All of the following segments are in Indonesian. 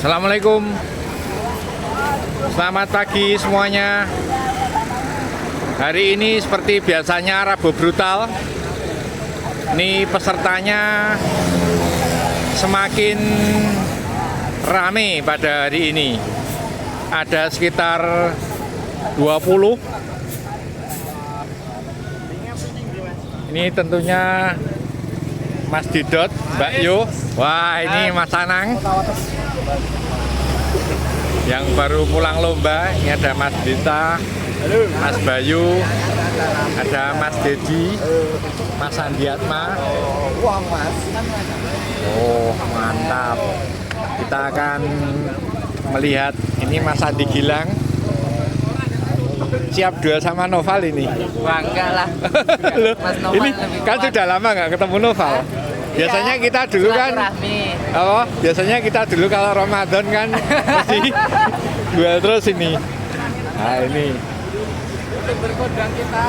Assalamualaikum. Selamat pagi semuanya. Hari ini seperti biasanya Rabu Brutal. Ini pesertanya semakin rame pada hari ini. Ada sekitar 20. Ini tentunya Mas Didot, Mbak Yo. Wah, ini Mas Anang yang baru pulang lomba. Ini ada Mas Dita, Mas Bayu, ada Mas Dedi, Mas Andiatma. Oh, mantap. Kita akan melihat ini Mas Andi Gilang. Siap duel sama Noval ini? Wah, enggak lah. Mas Noval Ini kan sudah lama nggak ketemu Noval. Biasanya kita dulu kan, biasanya kita dulu kalau Ramadan kan mesti duel terus ini. Nah ini. Berkodang kita.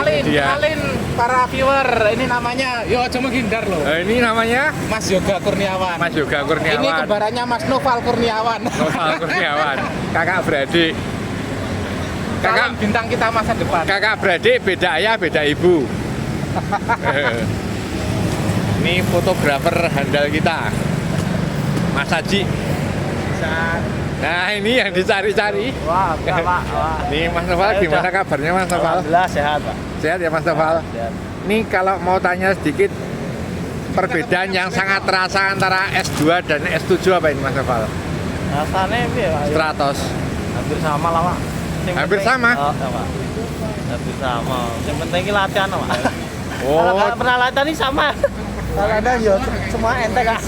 Kenalin para viewer. Ini namanya, yo cuma menghindar loh. Ini namanya Mas Yoga Kurniawan. Mas Yoga Kurniawan. Ini kembarannya Mas Noval Kurniawan. Noval Kurniawan. Kakak beradik. Kakak bintang kita masa depan. Kakak beradik beda ayah beda ibu. Ini fotografer handal kita, Mas Haji. Nah ini yang dicari-cari. Wah, Pak. Nih Mas Noval, gimana kabarnya Mas Noval? Alhamdulillah sehat, Pak. Sehat ya Mas Noval? Sehat. Ini kalau mau tanya sedikit perbedaan yang sangat terasa antara S2 dan S7 apa ini Mas Noval? Rasanya ini ya, Stratos. hampir sama lah, Pak. Hampir sama? Oh, sama. Hampir sama. Yang penting ini latihan, Pak. Oh, Kalau nggak pernah latihan ini sama. Kalau ada ya semua ente Kak.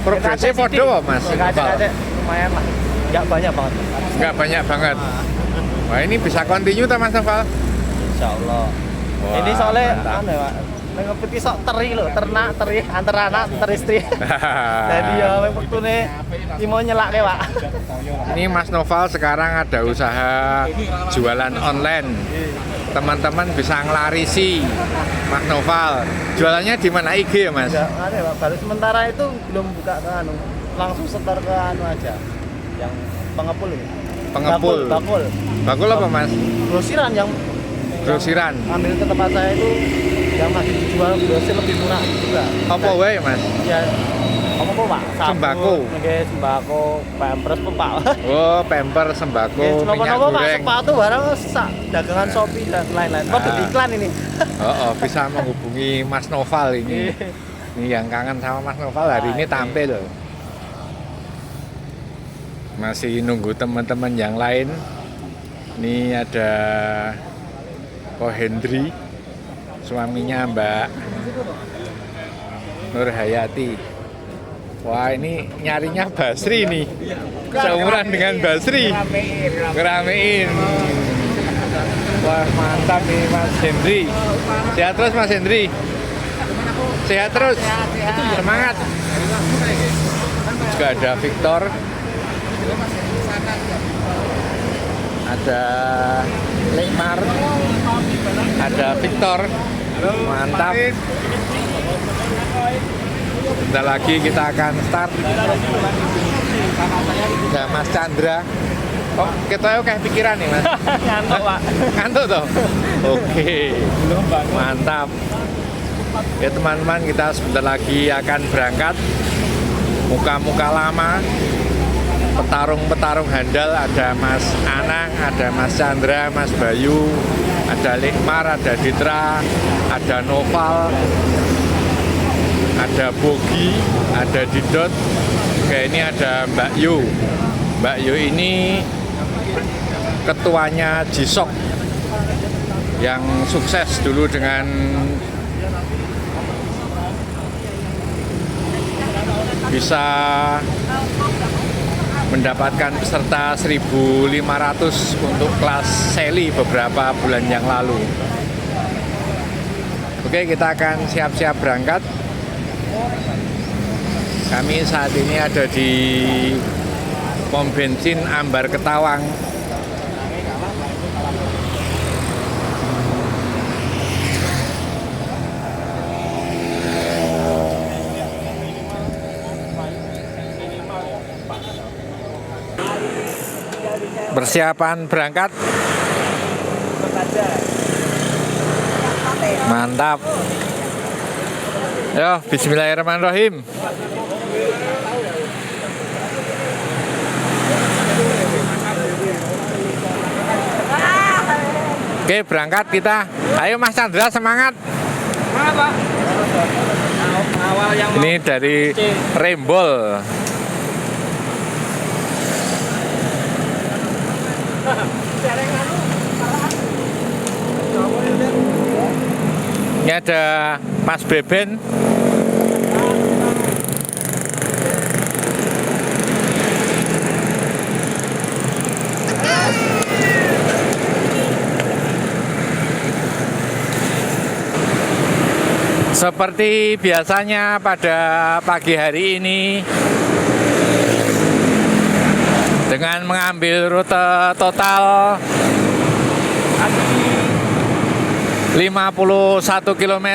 progresnya podo apa Mas? Ada lumayan lah. Nggak banyak banget. Nggak banyak banget. Wah ini bisa continue tak Mas Noval? Insya Allah. Wah, Ini soalnya mantap. anu ya, Pak. Ngepeti sok teri loh, ternak teri antara anak antar istri. Jadi ya waktu ini mau nyelak deh Pak. Ini Mas Noval sekarang ada usaha jualan online. Teman-teman bisa ngelarisi Mas Noval. Jualannya di mana IG ya Mas? Ya, ada Pak. Baru sementara itu belum buka ke anu, langsung setor ke anu aja. Yang pengepul ini. Pengepul. Bakul. Bakul apa Mas? Grosiran yang Grosiran. ambil ke tempat saya itu yang masih dijual grosir lebih murah juga. Apa wae Mas? Ya, apa Pak? Sabun, Sembako. nggih, sembako, pampers Pak. Oh, pemper, sembako, minyak Nopo-nopo Pak, goreng. sepatu barang sak dagangan Shopee dan lain-lain. Waduh, Ah. iklan ini. Oh, bisa menghubungi Mas Noval ini. Ini yang kangen sama Mas Noval hari ini tampil. Masih nunggu teman-teman yang lain. Ini ada Ko Hendri, suaminya Mbak Nur Hayati. Wah ini nyarinya Basri nih, seumuran dengan Basri. Ngeramein. Wah mantap nih Mas Hendri. Sehat terus Mas Hendri. Sehat terus. Semangat. Juga ada Victor. Ada Lekmar. Ada Victor. Mantap. Sebentar lagi kita akan start. Ada Mas Chandra. Oh, kita kayak pikiran nih Mas. Ngantuk Pak. Ngantuk toh? Oke. Mantap. Ya teman-teman, kita sebentar lagi akan berangkat. Muka-muka lama. Petarung-petarung handal, ada Mas Anang, ada Mas Chandra, Mas Bayu, ada Lekmar, ada Ditra, ada Noval, ada Bogi, ada Didot. Oke, ini ada Mbak Yu. Mbak Yu ini ketuanya Jisok yang sukses dulu dengan bisa mendapatkan peserta 1.500 untuk kelas Seli beberapa bulan yang lalu. Oke, kita akan siap-siap berangkat. Kami saat ini ada di pom bensin Ambar Ketawang. Persiapan berangkat. Mantap. Yo, bismillahirrahmanirrahim. Oke, berangkat kita. Ayo Mas Chandra, semangat. Ini dari Rembol. Ini ada Mas Beben. Seperti biasanya pada pagi hari ini, dengan mengambil rute total 51 km,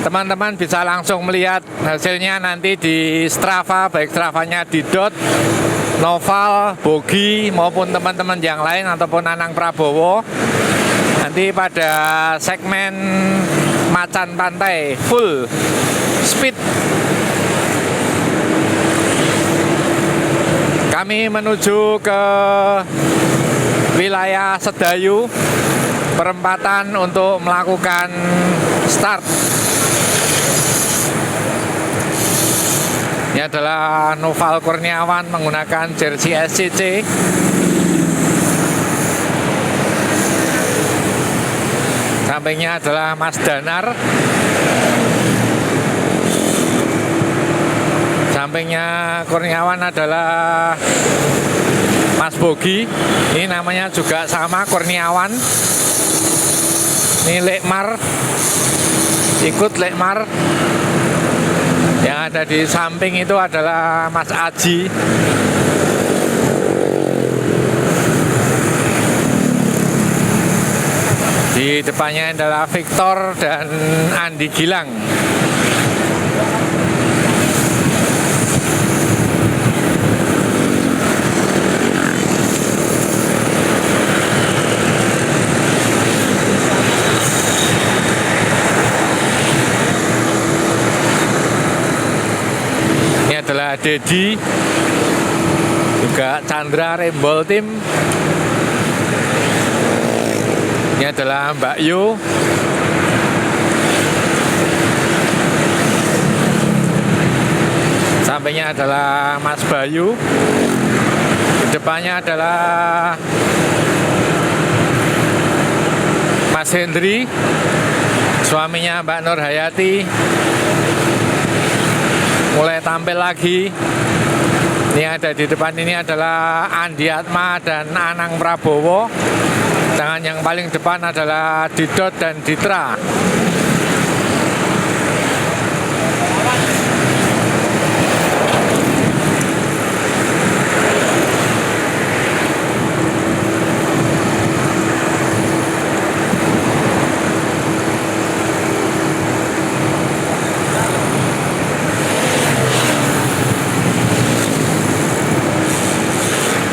teman-teman bisa langsung melihat hasilnya nanti di Strava, baik Stravanya di Dot, Noval, Bogi, maupun teman-teman yang lain ataupun Anang Prabowo. Nanti pada segmen Macan Pantai full speed kami menuju ke wilayah Sedayu, perempatan untuk melakukan start. Ini adalah Noval Kurniawan menggunakan jersey SCC. Sampingnya adalah Mas Danar. Sampingnya Kurniawan adalah Mas Bogi. Ini namanya juga sama, Kurniawan. Ini Lekmar. Ikut Lekmar. Yang ada di samping itu adalah Mas Aji. Di depannya adalah Victor dan Andi Gilang. Ini adalah Dedi, juga Chandra Rembol Tim. Ini adalah Mbak Yu. Sampingnya adalah Mas Bayu. Di depannya adalah Mas Hendri, suaminya Mbak Nur Hayati. Mulai tampil lagi. Ini ada di depan ini adalah Andi Atma dan Anang Prabowo. Sedangkan yang paling depan adalah Didot dan Ditra.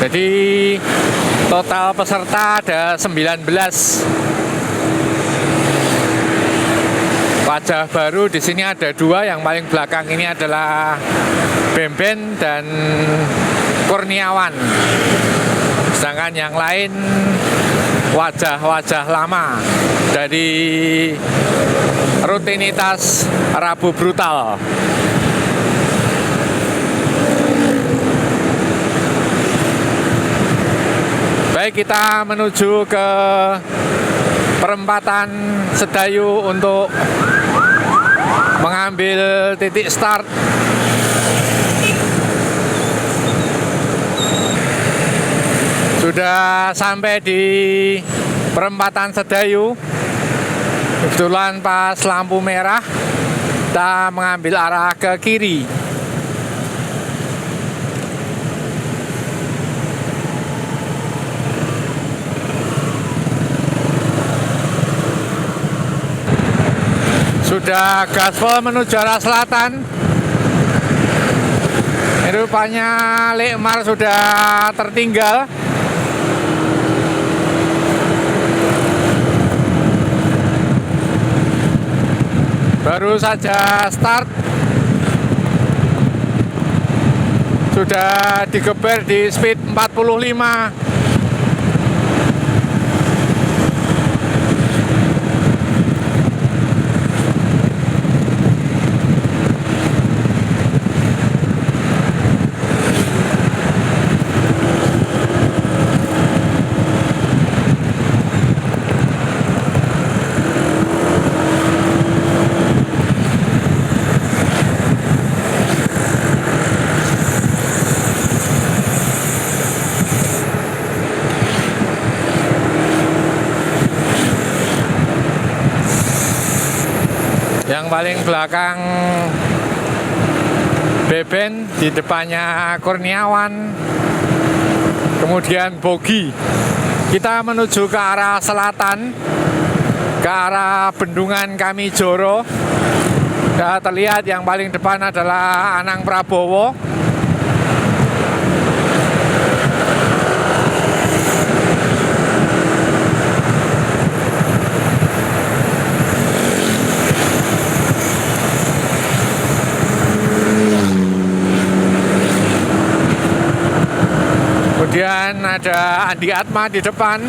Jadi total peserta ada 19. Wajah baru di sini ada 2, yang paling belakang ini adalah Bemben dan Kurniawan. Sedangkan yang lain wajah-wajah lama dari rutinitas Rabu Brutal. Baik, kita menuju ke perempatan Sedayu untuk mengambil titik start. Sudah sampai di perempatan Sedayu. Kebetulan pas lampu merah, kita mengambil arah ke kiri. Sudah gaspol menuju arah selatan. Ini rupanya Lekmar sudah tertinggal. Baru saja start sudah digeber di speed 45. Yang paling belakang Beben, di depannya Kurniawan, kemudian Bogi. Kita menuju ke arah selatan, ke arah Bendungan Kamijoro. Sudah terlihat yang paling depan adalah Anang Prabowo. Kemudian ada Andi Atma di depan.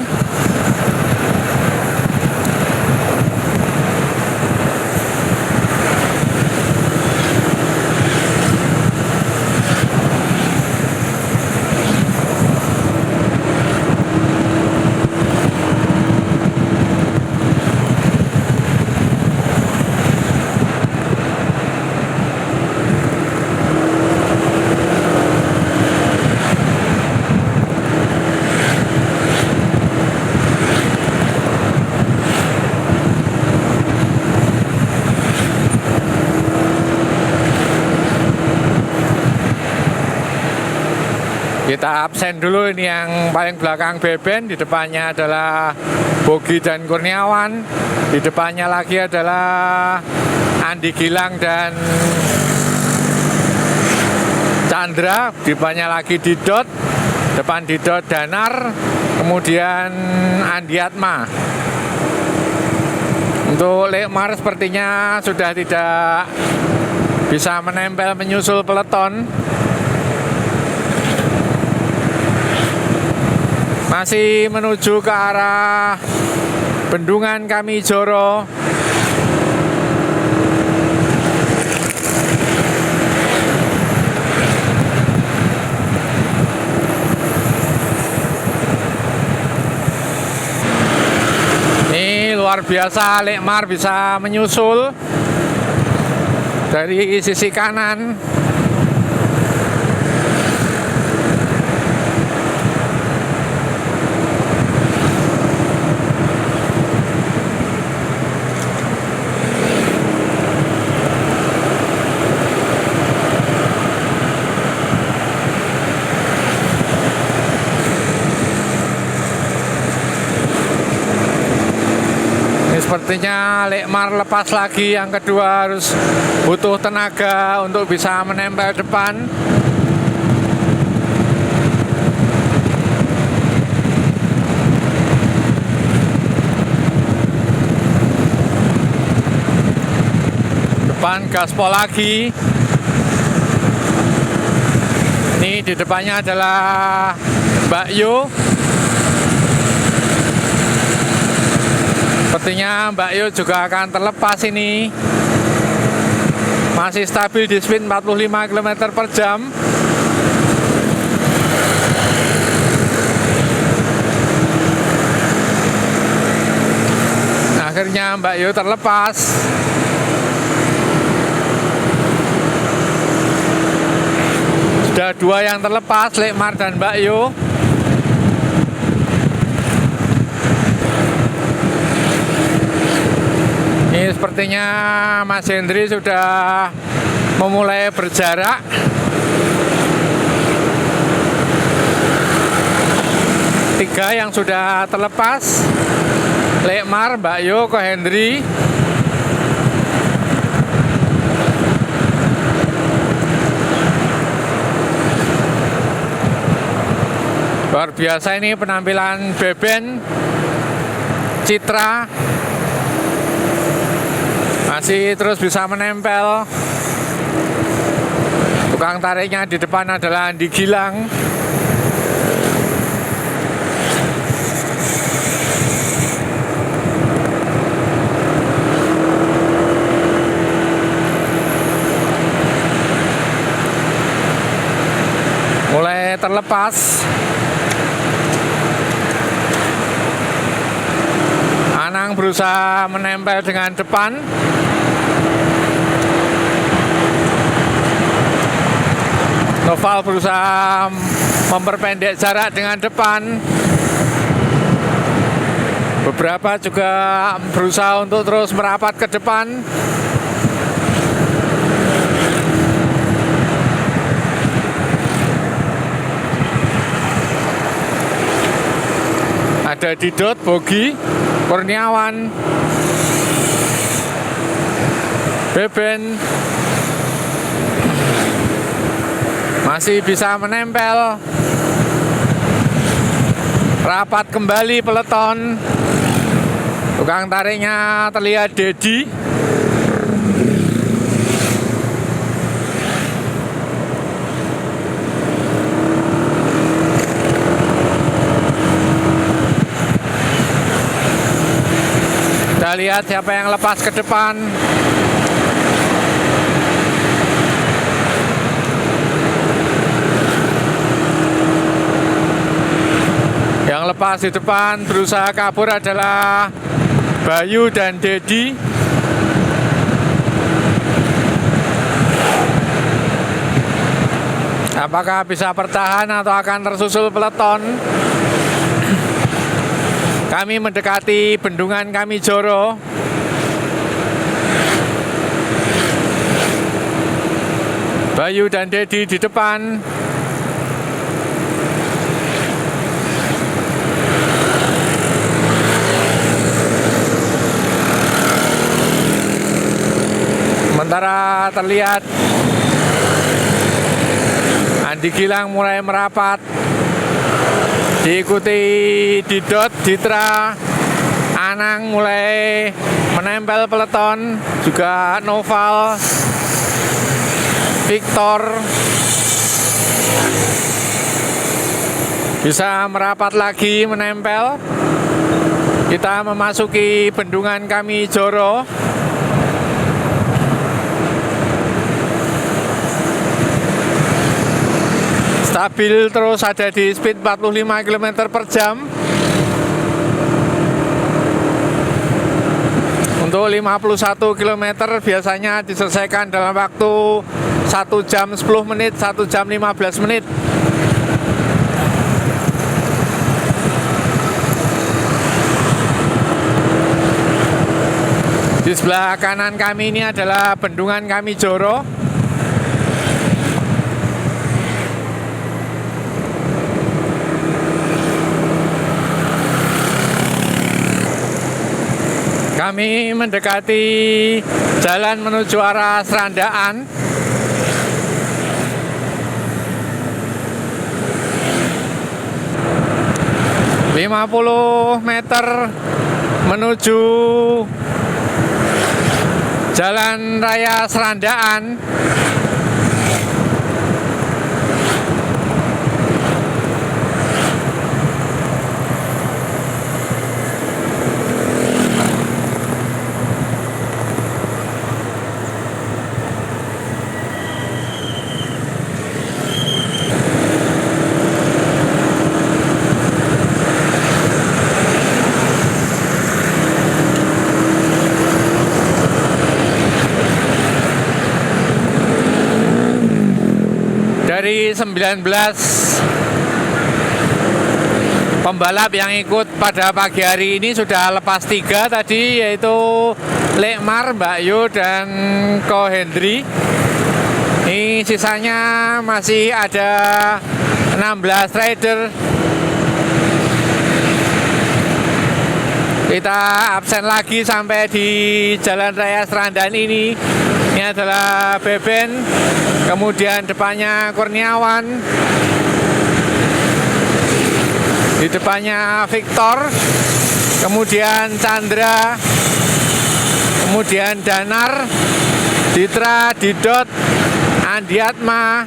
Kita absen dulu, ini yang paling belakang Beben, di depannya adalah Bogi dan Kurniawan, di depannya lagi adalah Andi Gilang dan Chandra, di depannya lagi Didot, depan Didot Danar, kemudian Andi Atma. Untuk Lekmar sepertinya sudah tidak bisa menempel menyusul peleton. Masih menuju ke arah Bendungan Kamijoro. Ini luar biasa, Lekmar bisa menyusul dari sisi kanan. Sepertinya Lekmar lepas lagi, yang kedua harus butuh tenaga untuk bisa menempel depan. Depan gaspol lagi. Ini di depannya adalah Mbak Yo. Sepertinya Mbak Yo juga akan terlepas ini. Masih stabil di speed 45 km per jam. Akhirnya Mbak Yo terlepas. Sudah dua yang terlepas, Lekmar dan Mbak Yo. Ini sepertinya Mas Hendri sudah memulai berjarak. Tiga yang sudah terlepas, Lekmar, Mbak Yo, Ko Hendri. Luar biasa ini penampilan Beben Citra, masih terus bisa menempel. Tukang tariknya di depan adalah Andi Gilang. Mulai terlepas. Anang berusaha menempel dengan depan. Noval berusaha memperpendek jarak dengan depan. Beberapa juga berusaha untuk terus merapat ke depan. Ada Didot, Bogi, Kurniawan, Beben masih bisa menempel. Rapat kembali peleton. Tukang tariknya terlihat Dedi. Kita lihat siapa yang lepas ke depan. Yang lepas di depan berusaha kabur adalah Bayu dan Dedi. Apakah bisa bertahan atau akan tersusul peleton? Kami mendekati bendungan Kamijoro. Bayu dan Dedi di depan. Sementara terlihat Andi Gilang mulai merapat, diikuti Didot, Ditra, Anang mulai menempel peleton, juga Noval, Victor bisa merapat lagi menempel. Kita memasuki bendungan Kamijoro. Stabil terus ada di speed 45 km per jam. Untuk 51 km biasanya diselesaikan dalam waktu 1 jam 10 menit, 1 jam 15 menit. Di sebelah kanan kami ini adalah bendungan Kamijoro. Kami mendekati jalan menuju arah Serandaan. ...50 meter menuju Jalan Raya Serandaan. Dari 19 pembalap yang ikut pada pagi hari ini sudah lepas 3 tadi, yaitu Lekmar, Mbak Yu, dan Ko Hendri. Ini sisanya masih ada 16 rider. Kita absen lagi sampai di Jalan Raya Serandaan ini. Ini adalah Beben, kemudian depannya Kurniawan, Di depannya Victor, kemudian Chandra, kemudian Danar, Ditra, Didot, Andiatma,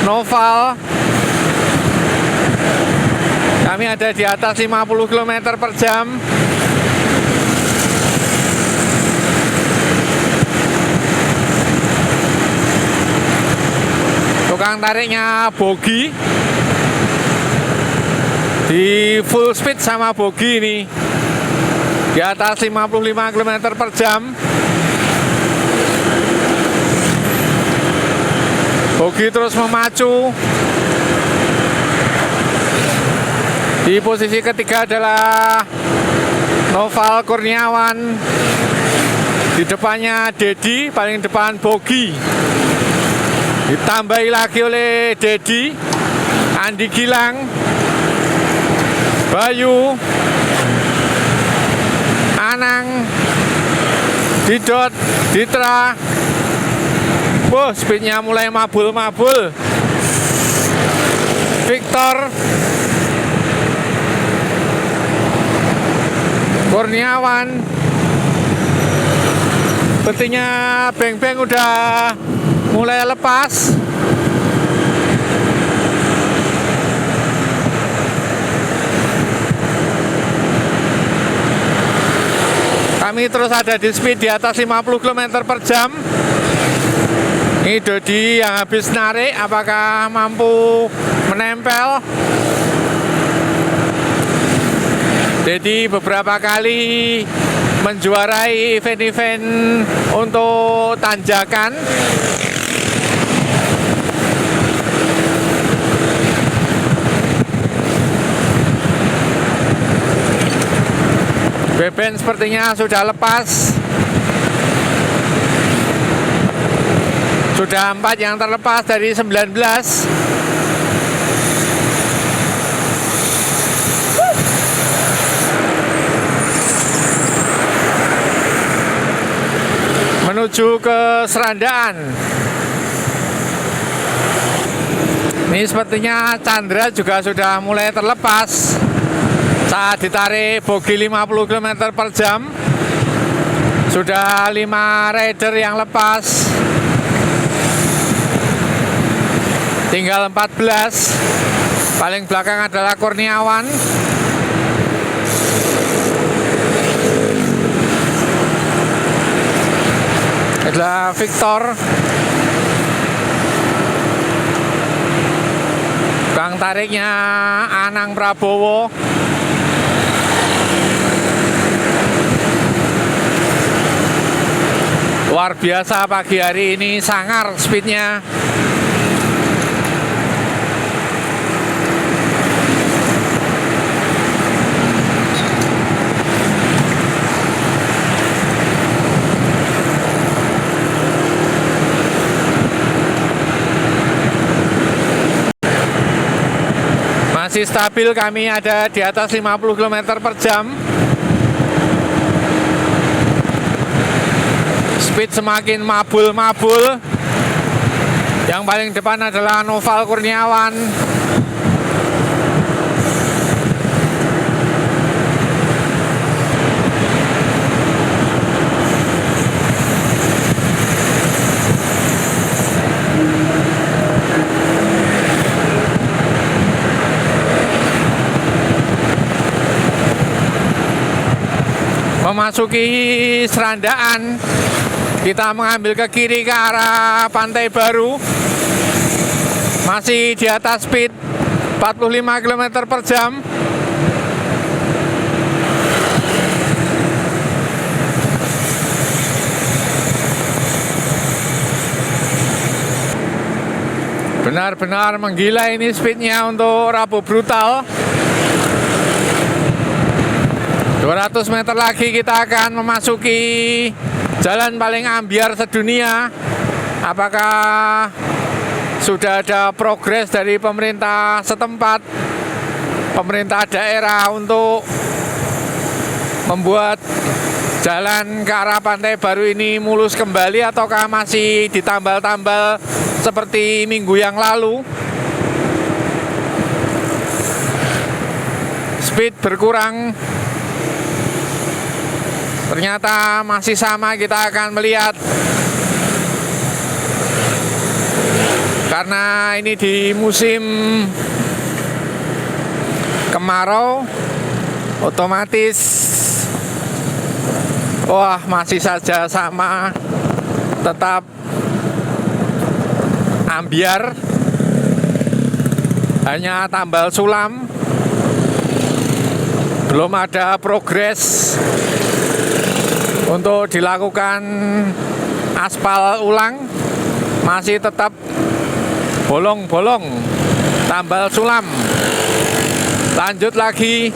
Noval. Kami ada di atas 50 km per jam. Tukang tariknya Bogi di full speed sama Bogi ini di atas 55 km per jam. Bogi terus memacu. Di posisi ketiga adalah Noval Kurniawan. Di depannya Dedi, paling depan Bogi. Ditambahi lagi oleh Dedi, Andi Gilang, Bayu, Anang, Didot, Ditra. Wah, speednya mulai mabul-mabul. Victor, Kurniawan. Petinya beng-beng udah mulai lepas. Kami terus ada di speed di atas 50 km per jam. Ini Dodi yang habis narik, apakah mampu menempel? Jadi beberapa kali menjuarai event-event untuk tanjakan. Beben sepertinya sudah lepas. Sudah 4 yang terlepas dari 19. Menuju ke Serandaan. Ini sepertinya Chandra juga sudah mulai terlepas saat ditarik Bogi 50 km per jam. Sudah 5 rider yang lepas, tinggal 14. Paling belakang adalah Kurniawan. Adalah Victor. Bang tariknya Anang Prabowo. Luar biasa pagi hari ini, sangar speednya. Masih stabil, kami ada di atas 50 km per jam. Speed semakin mabul-mabul. Yang paling depan adalah Noval Kurniawan. Memasuki Serandaan, kita mengambil ke kiri ke arah Pantai Baru. Masih di atas speed 45 km per jam. Benar-benar menggila ini speednya untuk Rabu Brutal. 200 meter lagi kita akan memasuki jalan paling ambyar sedunia. Apakah sudah ada progres dari pemerintah setempat, pemerintah daerah untuk membuat jalan ke arah Pantai Baru ini mulus kembali, ataukah masih ditambal-tambal seperti minggu yang lalu? speed berkurang. Ternyata masih sama, kita akan melihat. Karena ini di musim kemarau, otomatis wah masih saja sama, tetap ambiar, hanya tambal sulam, belum ada progres untuk dilakukan aspal ulang, masih tetap bolong-bolong, tambal sulam. Lanjut lagi,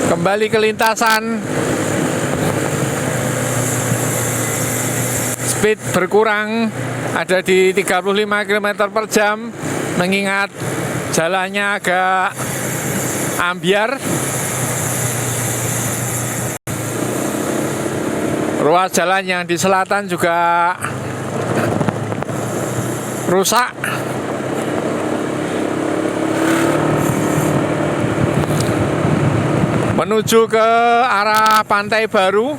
kembali ke lintasan, speed berkurang, ada di 35 km per jam, mengingat jalannya agak ambiar. Ruas jalan yang di selatan juga rusak. Menuju ke arah Pantai Baru.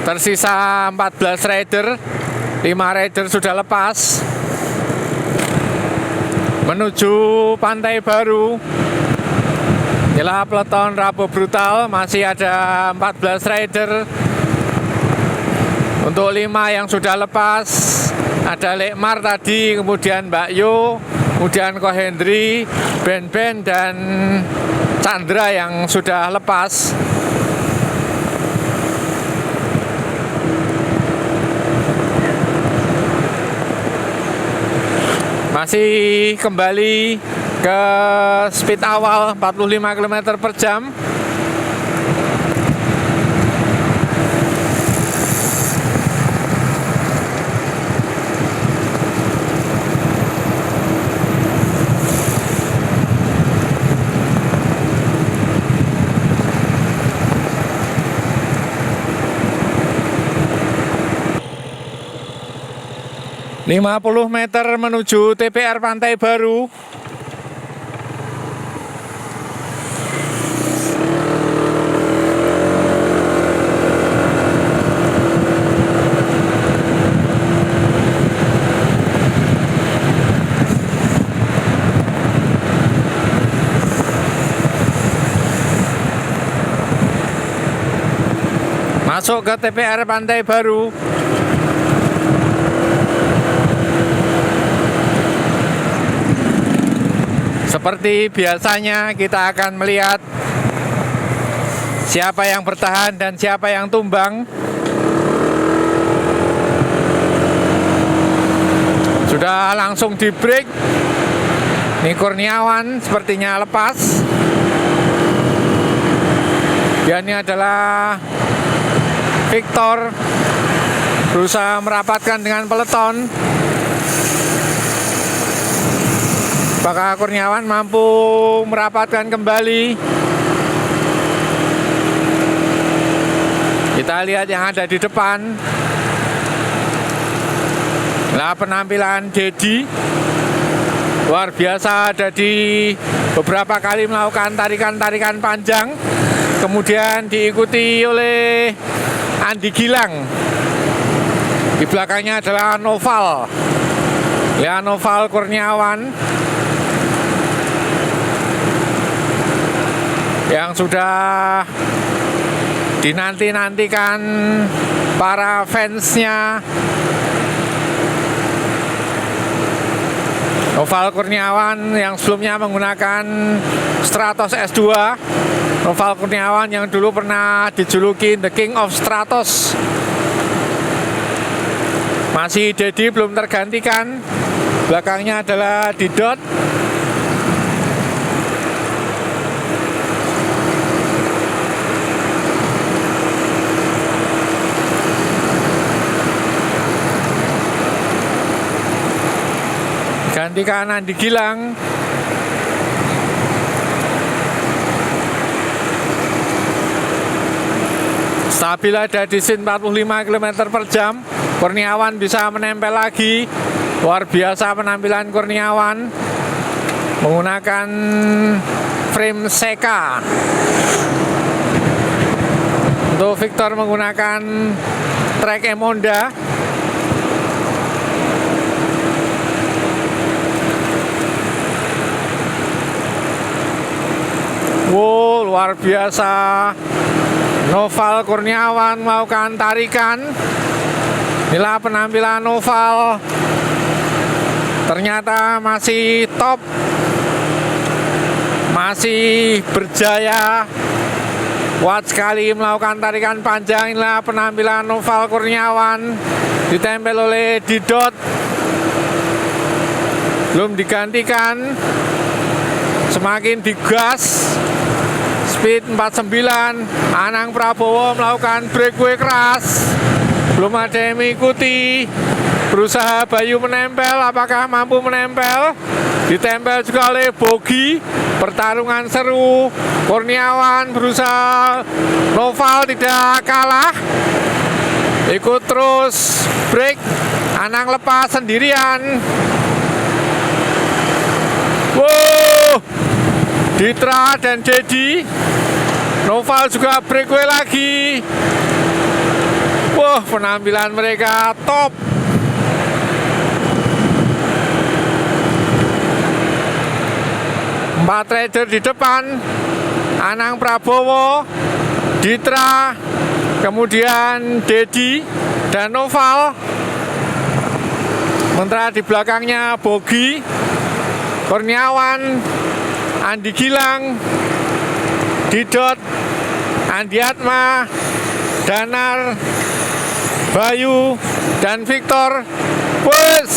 Tersisa 14 rider, 5 rider sudah lepas. Menuju Pantai Baru. Inilah peleton Rabu Brutal, masih ada 14 rider. Untuk 5 yang sudah lepas, ada Lekmar tadi, kemudian Mbak Yo, kemudian Ko Hendri, Ben dan Chandra yang sudah lepas. Masih kembali ke speed awal 45 km per jam. Lima 50 meter menuju TPR Pantai Baru. Masuk ke TPR Pantai Baru. Seperti biasanya kita akan melihat siapa yang bertahan dan siapa yang tumbang. Sudah langsung di break. Ini Kurniawan sepertinya lepas. Dia ini adalah Victor, berusaha merapatkan dengan peleton. Apakah Kurniawan mampu merapatkan kembali? Kita lihat yang ada di depan. Nah, penampilan Dedi luar biasa, ada di beberapa kali melakukan tarikan-tarikan panjang, kemudian diikuti oleh Andi Gilang. Di belakangnya adalah Noval, ya, Noval Kurniawan yang sudah dinanti-nantikan para fansnya. Noval Kurniawan yang sebelumnya menggunakan Stratos S2. Noval Kurniawan yang dulu pernah dijuluki The King of Stratos. Masih Dedi belum tergantikan. Belakangnya adalah Didot. Ganti kanan di Gilang. Stabil ada di sin 45 km per jam. Kurniawan bisa menempel lagi. Luar biasa penampilan Kurniawan menggunakan frame Seka. Untuk Victor menggunakan trek Emonda. Wow, luar biasa. Noval Kurniawan melakukan tarikan. Inilah penampilan Noval. Ternyata masih top, masih berjaya. Kuat sekali melakukan tarikan panjang. Inilah penampilan Noval Kurniawan. Ditempel oleh Didot. Belum digantikan. Semakin digas. Speed 49. Anang Prabowo melakukan breakaway keras. Belum ada yang mengikuti. Berusaha Bayu menempel. Apakah mampu menempel? Ditempel juga oleh Bogi. Pertarungan seru. Kurniawan berusaha. Noval tidak kalah. Ikut terus. Break. Anang lepas sendirian. Wow. Ditra dan Dedi. Noval juga breakaway lagi. Wah, penampilan mereka top. Empat rider di depan. Anang Prabowo, Ditra, kemudian Dedi dan Noval. Sementara di belakangnya Bogi, Kurniawan, Andi Gilang, Didot, Andi Atma, Danar, Bayu, dan Victor. Wes,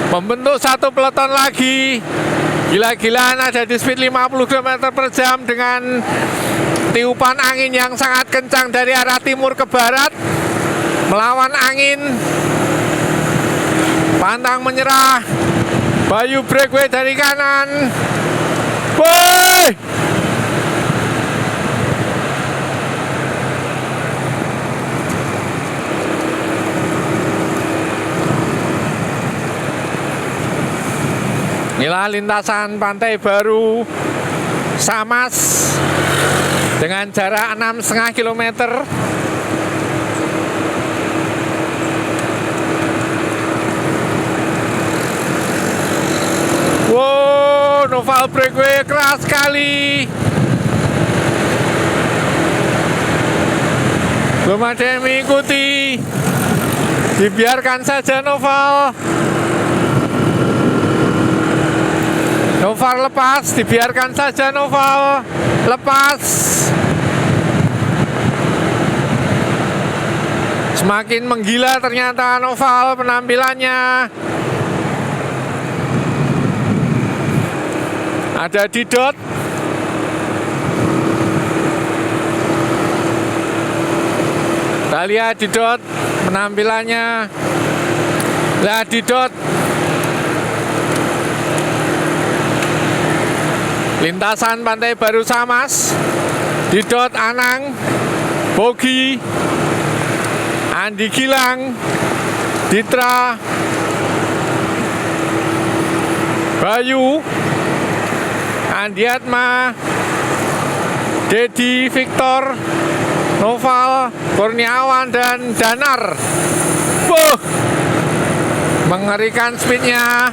membentuk satu peloton lagi. Gila-gilaan ada di speed 50 km per jam dengan tiupan angin yang sangat kencang dari arah timur ke barat. Melawan angin. Pantang menyerah. Bayu breakaway dari kanan. Woi! Inilah lintasan Pantai Baru Samas dengan jarak 6,5 km. Wow, Noval breakaway keras sekali. Belum ada yang mengikuti. Dibiarkan saja Noval. Noval lepas, dibiarkan saja Noval lepas. Semakin menggila ternyata Noval penampilannya. Ada Didot. Kita lihat Didot penampilannya. Lah Didot. Lintasan Pantai Baru Samas. Didot, Anang, Bogi, Andi Gilang, Ditra, Bayu, Andi Atma, Dedi, Victor, Noval, Kurniawan, dan Danar. Mengerikan speednya.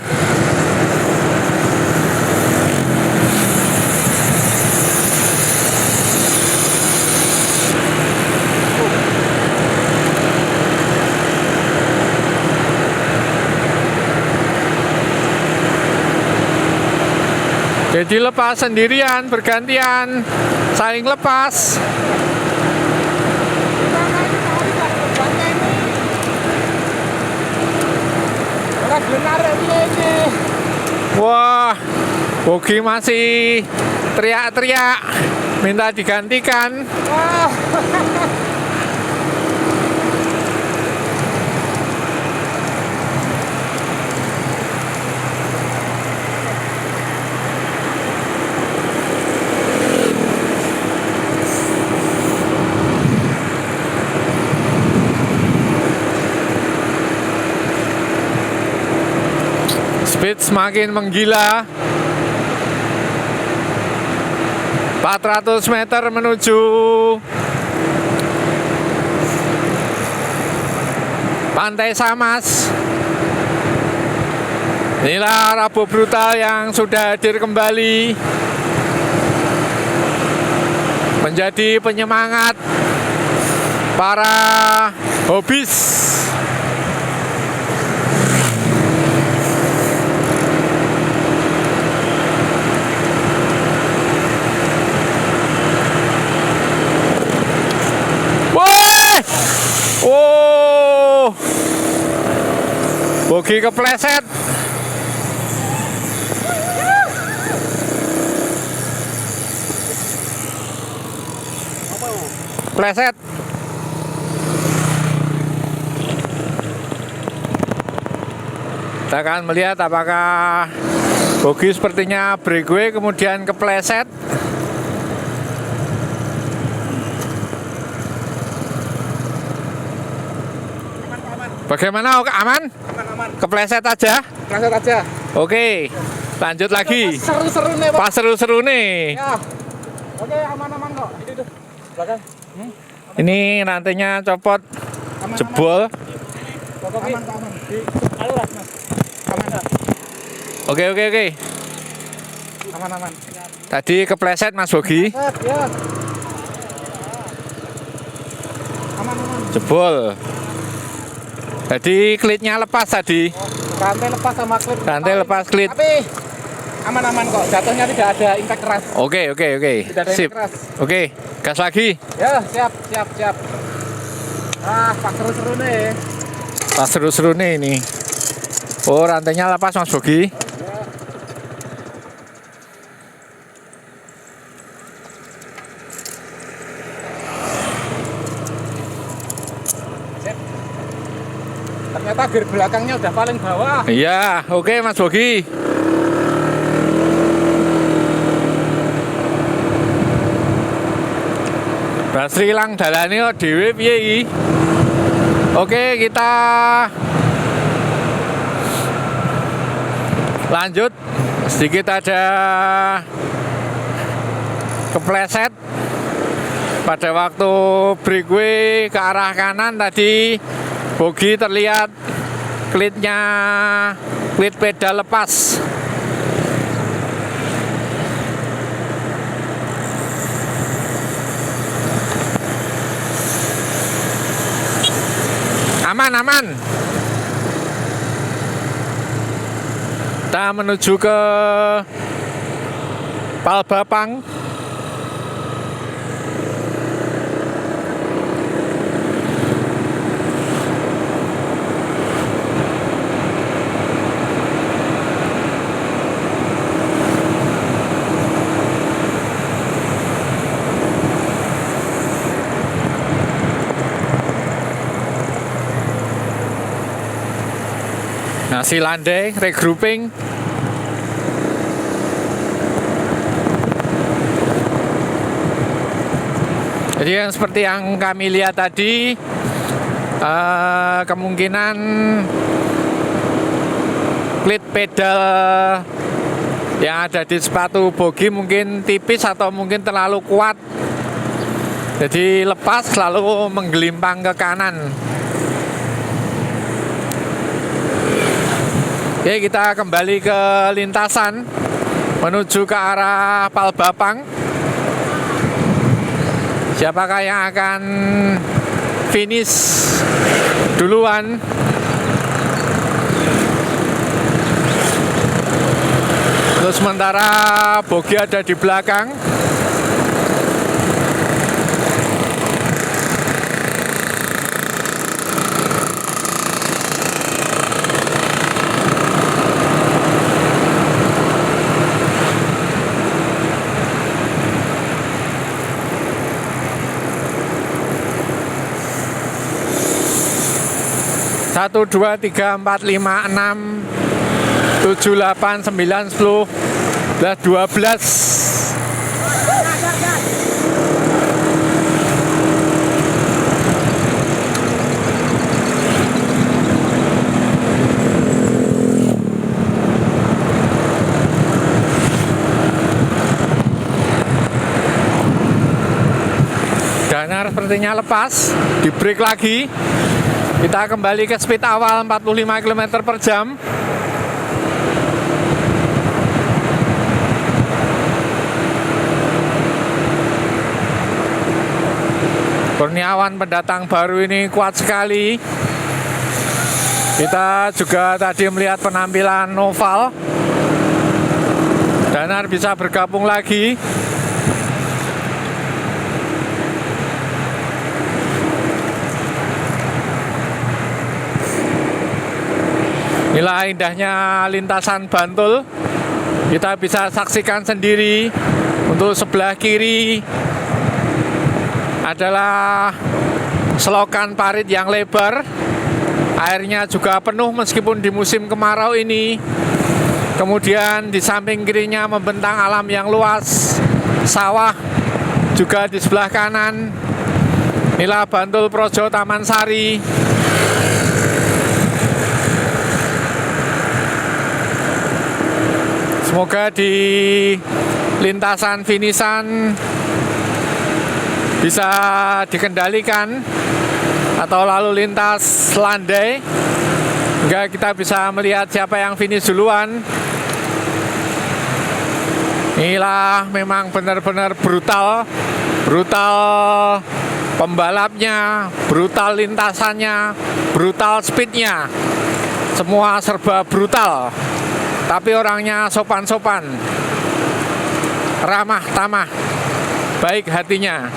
Jadi lepas sendirian, bergantian, saling lepas. Wah, Bogi masih teriak-teriak, minta digantikan. Speed semakin menggila. 400 meter menuju Pantai Samas. Inilah Rabu Brutal yang sudah hadir kembali menjadi penyemangat para hobis. Oh, bogi kepleset. Pleset. Kita akan melihat apakah bogi sepertinya breakaway kemudian kepleset. Bagaimana? Aman? Aman. Kepleset aja? Kepleset aja. Oke, lanjut lagi. Seru-seru nih, Pak. Pas seru-seru nih. Ya. Oke, aman kok. Itu. Belakang. Ini rantingnya copot, jebol. Aman. Ayo lah, Mas. Aman. Oke. Aman. Tadi kepleset Mas Bogi. Ya. Aman. Jebol. Jadi klitnya lepas tadi. Rantai lepas sama klip. Rantai lepas klit. Tapi aman kok. Jatuhnya tidak ada impact keras. Oke. Tidak ada Sip. impact keras. Oke, gas lagi. Ya, siap. Pas seru-seru nih. Pas seru-seru nih ini. Oh, rantainya lepas Mas Bogi. Ternyata gear belakangnya udah paling bawah. Iya, oke Mas Bogi. Basri ilang dalane kok dhewe piye iki? Oke, kita lanjut. Sedikit ada kepleset pada waktu breakaway ke arah kanan tadi. Bogi terlihat klit pedal lepas. Aman. Kita menuju ke Palbapang. Nasi landai, regrouping. Jadi yang seperti yang kami lihat tadi, kemungkinan klit pedal yang ada di sepatu Bogi mungkin tipis atau mungkin terlalu kuat. Jadi lepas lalu menggelimpang ke kanan. Oke, kita kembali ke lintasan menuju ke arah Palbapang. Siapakah yang akan finish duluan? Untuk sementara Bogi ada di belakang. Satu, dua, tiga, empat, lima, enam, 7, 8, 9, 10, 12. Benar, sepertinya lepas. Di break lagi. Kita kembali ke speed awal 45 km per jam. Kurniawan pendatang baru ini kuat sekali. Kita juga tadi melihat penampilan Noval. Danar bisa bergabung lagi. Inilah indahnya lintasan Bantul. Kita bisa saksikan sendiri. Untuk sebelah kiri adalah selokan parit yang lebar. Airnya juga penuh meskipun di musim kemarau ini. Kemudian di samping kirinya membentang alam yang luas. Sawah juga di sebelah kanan. Inilah Bantul Projo Taman Sari. Semoga di lintasan finishan bisa dikendalikan atau lalu lintas landai hingga kita bisa melihat siapa yang finish duluan. Inilah memang benar-benar brutal pembalapnya, brutal lintasannya, brutal speednya, semua serba brutal. Tapi orangnya sopan-sopan, ramah tamah, baik hatinya.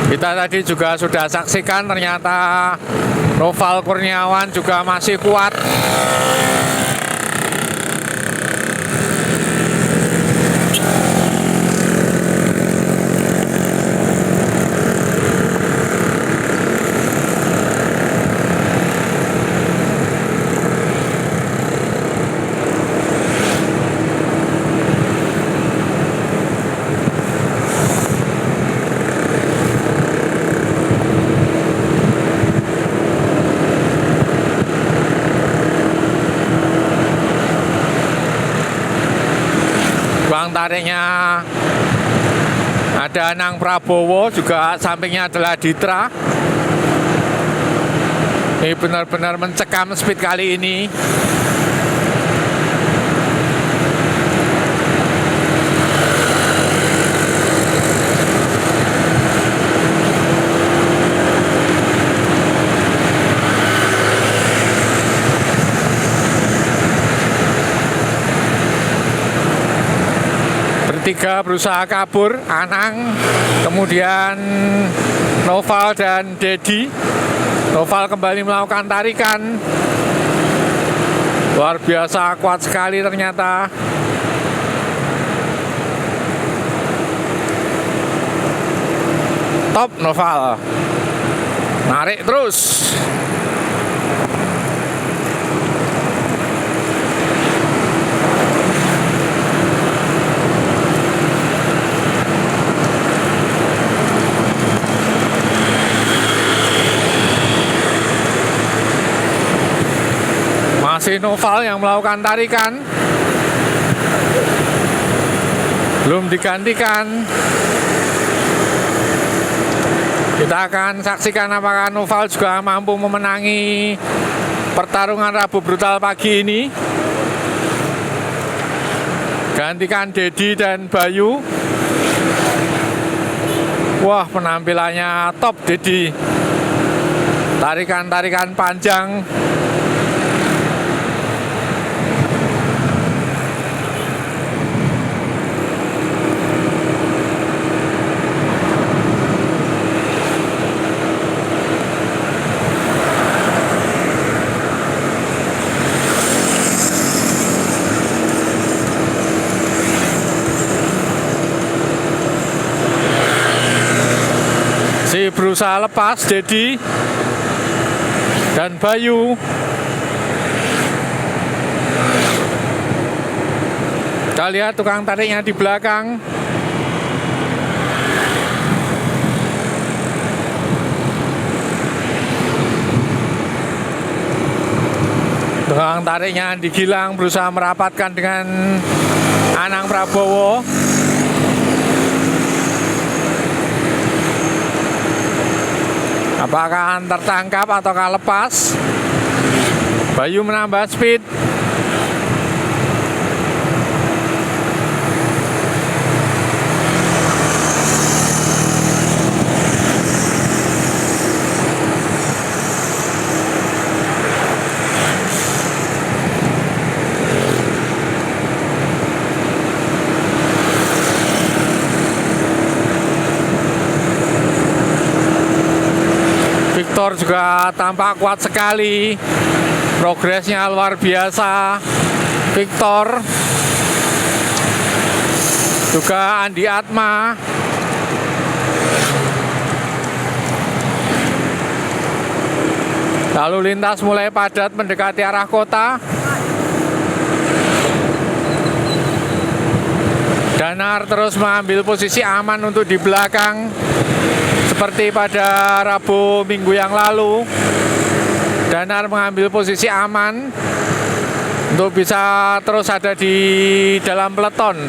Kita tadi juga sudah saksikan ternyata Noval Kurniawan juga masih kuat. Ruang tariknya ada Anang Prabowo, juga sampingnya adalah Ditra. Ini benar-benar mencekam speed kali ini. Bertiga berusaha kabur, Anang, kemudian Noval dan Dedi. Noval kembali melakukan tarikan. Luar biasa kuat sekali ternyata. Top Noval. Narik terus. Masih Noval yang melakukan tarikan. Belum digantikan. Kita akan saksikan apakah Noval juga mampu memenangi pertarungan Rabu Brutal pagi ini. Gantikan Dedi dan Bayu. Wah, penampilannya top Dedi. Tarikan-tarikan panjang. Si berusaha lepas, Dedi dan Bayu. Kita lihat tukang tariknya di belakang. Tukang tariknya Andi Gilang berusaha merapatkan dengan Anang Prabowo. Apakah akan tertangkap ataukah lepas? Bayu menambah speed. Victor juga tampak kuat sekali, progresnya luar biasa. Victor juga Andi Atma. Lalu lintas mulai padat mendekati arah kota. Danar terus mengambil posisi aman untuk di belakang seperti pada Rabu minggu yang lalu. Danar mengambil posisi aman untuk bisa terus ada di dalam peleton.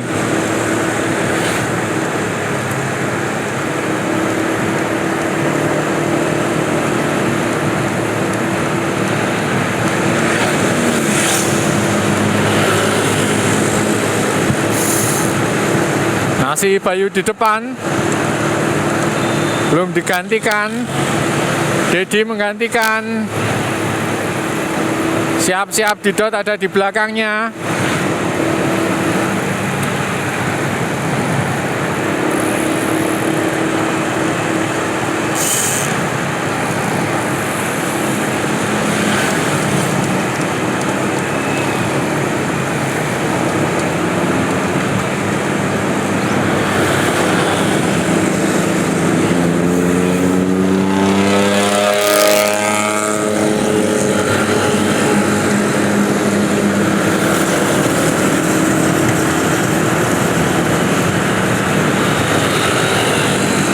Masih Bayu di depan, belum digantikan. Dedi menggantikan. Siap-siap Didot ada di belakangnya.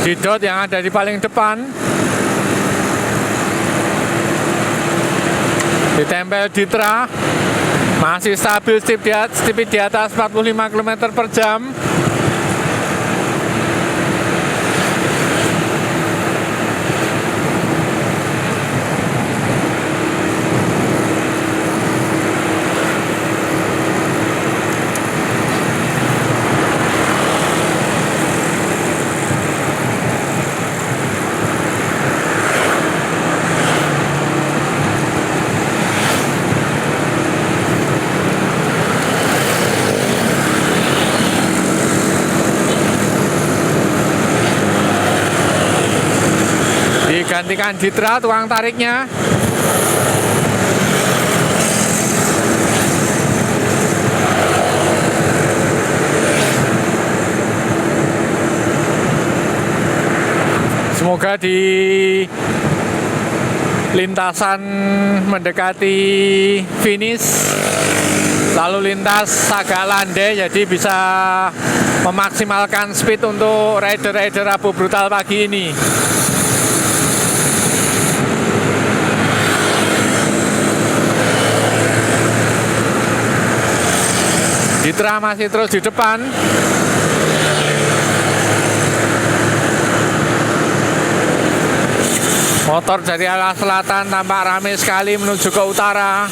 Didot yang ada di paling depan, ditempel Ditra, masih stabil speed di atas 45 km per jam. Gantikan Ditra tukang tariknya. Semoga di lintasan mendekati finish lalu lintas agak landai, jadi bisa memaksimalkan speed untuk rider-rider Rabu Brutal pagi ini. Ditra masih terus di depan. Motor dari arah selatan tampak ramai sekali menuju ke utara.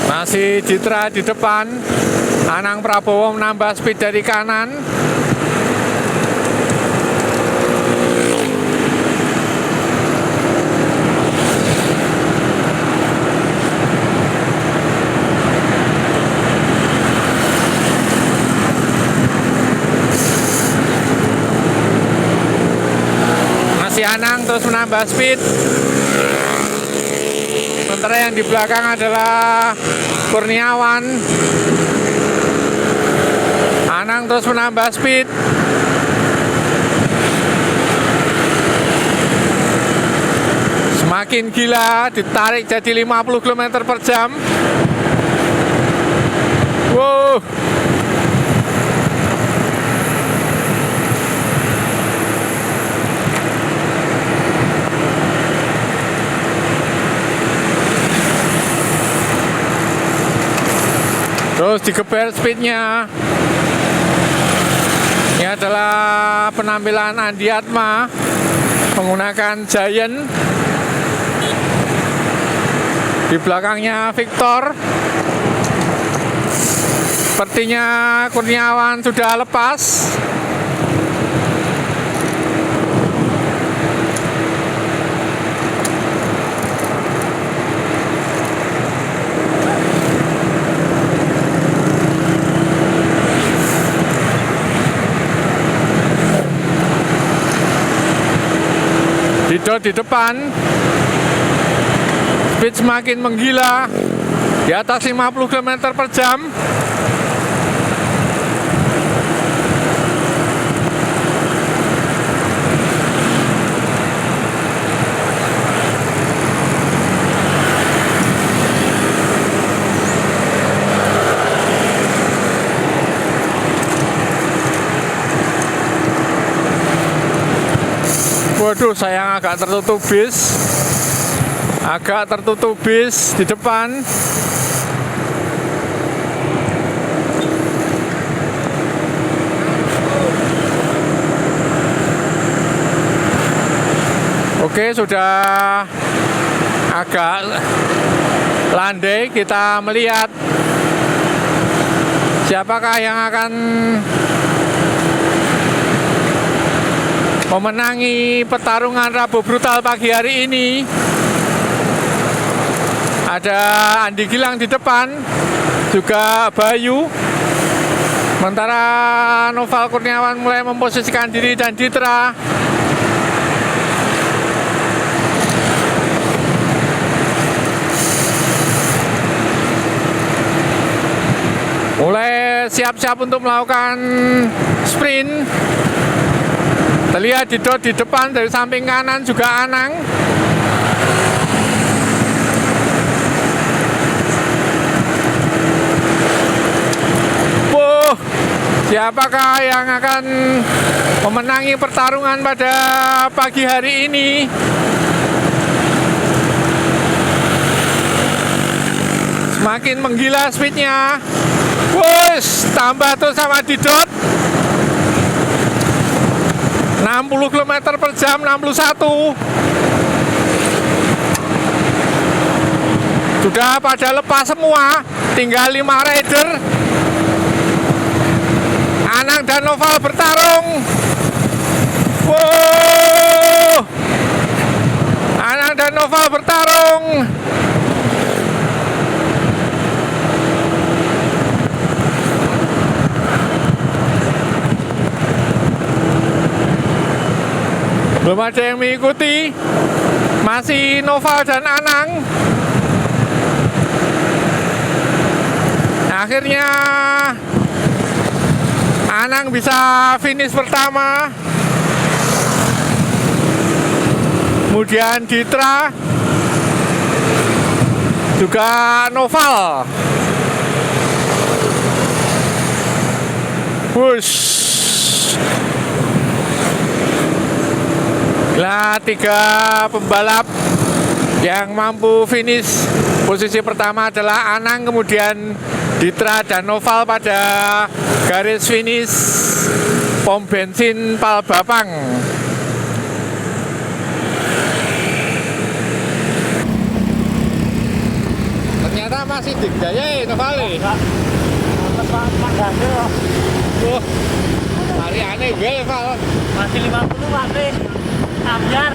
Masih Ditra di depan. Anang Prabowo menambah speed dari kanan. Masih Anang terus menambah speed. Sementara yang di belakang adalah Kurniawan. Anang terus menambah speed. Semakin gila, ditarik jadi 50 km per jam. Wow. Terus digeber speednya. Ini adalah penampilan Andi Atma menggunakan Giant. Di belakangnya Victor. Sepertinya Kurniawan sudah lepas. Didot di depan. Speed semakin menggila di atas 50 km per jam. Waduh, sayang agak tertutup bis. Agak tertutup bis di depan. Oke, sudah agak landai. Kita melihat siapakah yang akan memenangi pertarungan Rabu Brutal pagi hari ini. Ada Andi Gilang di depan, juga Bayu. Sementara Noval Kurniawan mulai memposisikan diri dan Ditra. Mulai siap-siap untuk melakukan sprint. Terlihat Didot di depan, dari samping kanan juga Anang. Siapakah yang akan memenangi pertarungan pada pagi hari ini? Semakin menggila speednya. Wush, tambah tuh sama Didot. 60 km per jam, 61. Sudah pada lepas semua, tinggal 5 rider. Anang dan Noval bertarung. Wow. Anang dan Noval bertarung. Belum ada yang mengikuti. Masih Noval dan Anang. Akhirnya Anang bisa finish pertama. Kemudian Ditra, juga Noval. Wush. Nah, 3 pembalap yang mampu finish. Posisi pertama adalah Anang, kemudian Ditra dan Noval pada garis finish pom bensin Pal Bapang. Ternyata masih digdaya Noval. Wah, hari aneh gue Val. Masih 50 masih ambiar.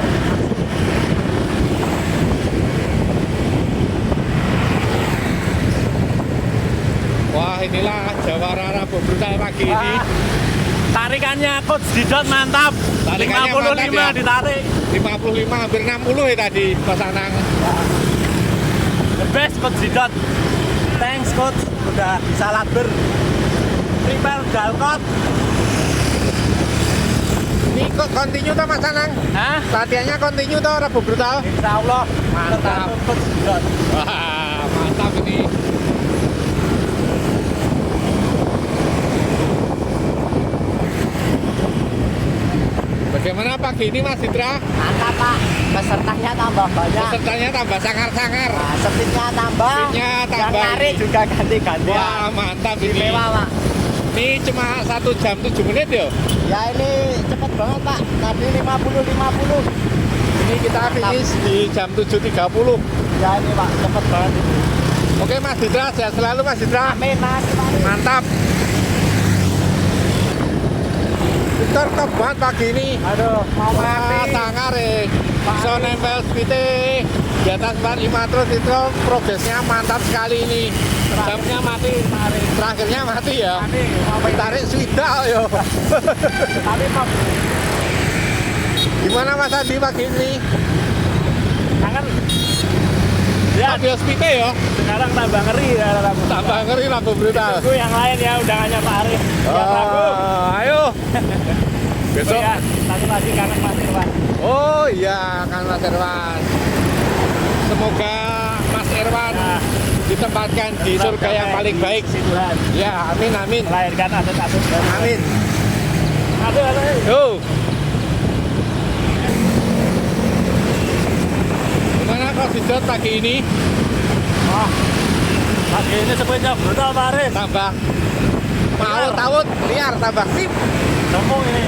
Wah, inilah Jawara Rabu Brutal pagi ini. Tarikannya Coach Didot mantap. Tarikannya 55 mantap, ya? ditarik. 55 hampir 60 ya tadi Mas Anang. The best Coach Didot. Thanks Coach, udah bisa laber. Prepare Dalcott. Ini kok continue toh Mas Anang? Hah? Latihannya continue toh Rabu Brutal? Insya Allah. Mantap. Tergantung Coach Didot. Wah, mantap ini. Bagaimana pagi ini Mas Ditra? Mantap Pak, pesertanya tambah banyak. Pesertanya tambah sangar-sangar. Nah, speednya tambah. Speednya tambah. Yang narik juga ganti-ganti. Wah, mantap ini. Mewah Pak. Ini cuma 1 jam 7 menit ya? Ya ini cepet banget Pak. Tadi 50. Ini kita finish di jam 7.30. Ya ini Pak, cepet banget ini. Oke Mas Ditra, sehat selalu Mas Ditra. Amin Mas. Mantap. Victor top banget pagi ini. Aduh, mau Wah, mati. sangar so nempel speednya di atas 45 terus itu progresnya mantap sekali ini. Jamnya mati, terakhirnya mati ya. Mati, mau Tarik swida yo. Tapi Pak, Gimana Mas Adi pagi ini? kangen. Ya, Audio speednya ya. sekarang tambah ngeri ya Rabu. Tambah ngeri lampu brutal. Tunggu yang lain ya undangannya Pak Arif. Ya Rabu. Ayo. Besok. Ya, satu lagi kangen Mas Irwan. Oh iya, kan Mas Irwan. Semoga Mas Irwan ditempatkan di surga yang paling baik. Si Tuhan. Ya, amin amin. Melahirkan atlet-atlet. Amin. Aduh. Yo. Gimana kok Didot pagi ini? Oh, pagi ini sebenarnya brutal Pak Arif. Tambah mau taut liar tambah sip. Sombong ini.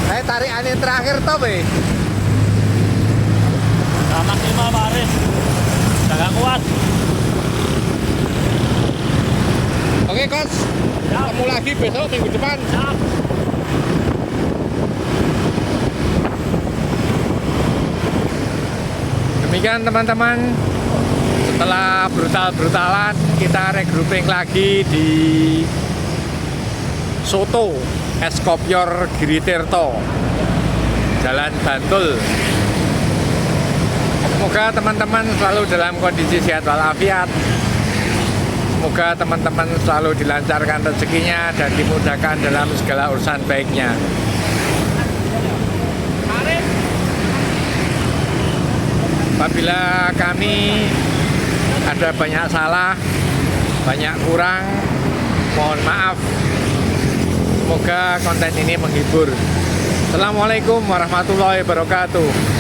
Saya tarik angin terakhir top Nah, maksimal Pak Arif. Udah gak kuat. Oke Coach, ketemu lagi besok minggu depan. Siap. Demikian teman-teman, setelah brutal-brutalan kita regrouping lagi di Soto Es Kopior Giritirto, Jalan Bantul. Semoga teman-teman selalu dalam kondisi sehat walafiat. Semoga teman-teman selalu dilancarkan rezekinya dan dimudahkan dalam segala urusan baiknya. Apabila kami ada banyak salah, banyak kurang, mohon maaf. Semoga konten ini menghibur. Assalamualaikum warahmatullahi wabarakatuh.